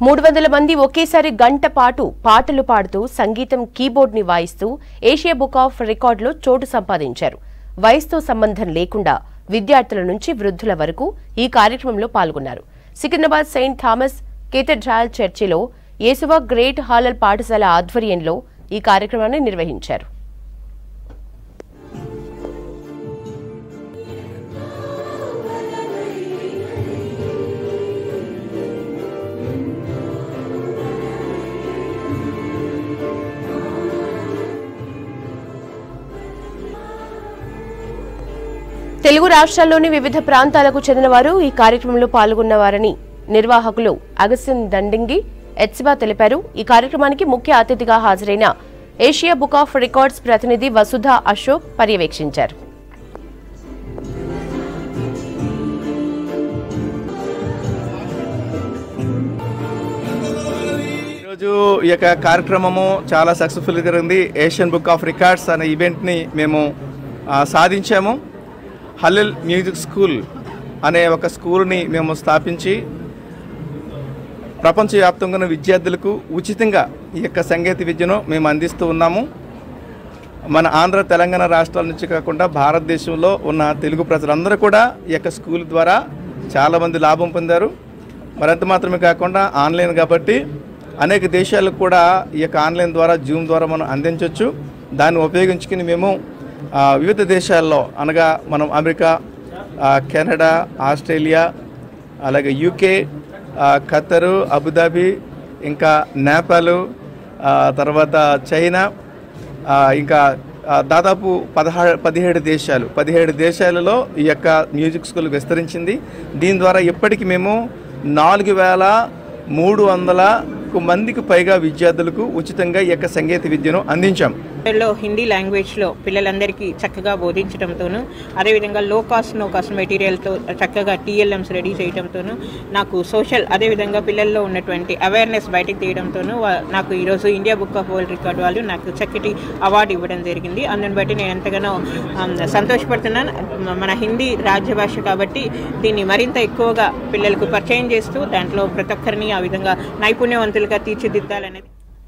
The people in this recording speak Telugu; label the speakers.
Speaker 1: 300 మంది ఒకేసారి గంట పాటు పాటలు పాడుతూ సంగీతం కీబోర్డ్ ని వాయిస్తూ ఏషియా బుక్ ఆఫ్ రికార్డులో చోటు సంపాదించారు. వయసుతో సంబంధం లేకుండా విద్యార్థుల నుంచి వృద్ధుల వరకు ఈ కార్యక్రమంలో పాల్గొన్నారు. సికింద్రాబాద్ సెయింట్ థామస్ కేథడ్రాల్ చర్చిలో యేసువా గ్రేట్ హాలల్ పాఠశాల ఆధ్వర్యంలో ఈ కార్యక్రమాన్ని నిర్వహించారు. తెలుగు రాష్ట్రాల్లోని వివిధ ప్రాంతాలకు చెందిన వారు ఈ కార్యక్రమంలో పాల్గొన్నవారని నిర్వాహకులు అగస్టిన్ దండింగి ఎత్సిబా తెలిపారు. ఈ కార్యక్రమానికి ముఖ్య అతిథిగా హాజరైన ఏషియా బుక్ ఆఫ్ రికార్డ్స్ ప్రతినిధి వసుధా అశోక్ పర్యవేక్షించారు.
Speaker 2: ఈరోజు ఈ యొక్క కార్యక్రమము చాలా సక్సెస్ఫుల్గా జరిగింది. ఏషియన్ బుక్ ఆఫ్ రికార్డ్స్ అనే ఈవెంట్ని మేము సాధించాము. హల్లెల్ మ్యూజిక్ స్కూల్ అనే ఒక స్కూల్ని మేము స్థాపించి ప్రపంచవ్యాప్తంగా ఉన్న విద్యార్థులకు ఉచితంగా ఈ యొక్క సంగీత విద్యను మేము అందిస్తూ ఉన్నాము. మన ఆంధ్ర తెలంగాణ రాష్ట్రాల నుంచి కాకుండా భారతదేశంలో ఉన్న తెలుగు ప్రజలందరూ కూడా ఈ యొక్క స్కూల్ ద్వారా చాలామంది లాభం పొందారు. మరింత మాత్రమే కాకుండా ఆన్లైన్ కాబట్టి అనేక దేశాలకు కూడా ఈ యొక్క ఆన్లైన్ ద్వారా జూమ్ ద్వారా మనం అందించవచ్చు. దాన్ని ఉపయోగించుకుని మేము వివిధ దేశాల్లో అనగా మనం అమెరికా, కెనడా, ఆస్ట్రేలియా, అలాగే యూకే, ఖతరు, అబుదాబి, ఇంకా నేపాల్, తర్వాత చైనా, ఇంకా దాదాపు 17 దేశాలలో ఈ యొక్క మ్యూజిక్ స్కూల్ విస్తరించింది. దీని ద్వారా ఇప్పటికి మేము 4300 మందికి పైగా విద్యార్థులకు ఉచితంగా ఈ యొక్క సంగీత విద్యను అందించాం.
Speaker 3: హిందీ లాంగ్వేజ్లో పిల్లలందరికీ చక్కగా బోధించడంతోనూ, అదేవిధంగా లో కాస్ట్ నో కాస్ట్ మెటీరియల్తో చక్కగా TLMs రెడీ చేయడంతోనూ, నాకు సోషల్ అదేవిధంగా పిల్లల్లో ఉన్నటువంటి అవేర్నెస్ బయటకు తీయడంతోనూ నాకు ఈరోజు India book of world record వాళ్ళు నాకు చక్కటి అవార్డు ఇవ్వడం జరిగింది. అందుని బట్టి నేను ఎంతగానో సంతోషపడుతున్నాను. మన హిందీ రాజ్యభాష కాబట్టి దీన్ని మరింత ఎక్కువగా పిల్లలకు పరిచయం చేస్తూ దాంట్లో ప్రతి ఒక్కరిని ఆ విధంగా నైపుణ్యవంతులుగా తీర్చిదిద్దాలనేది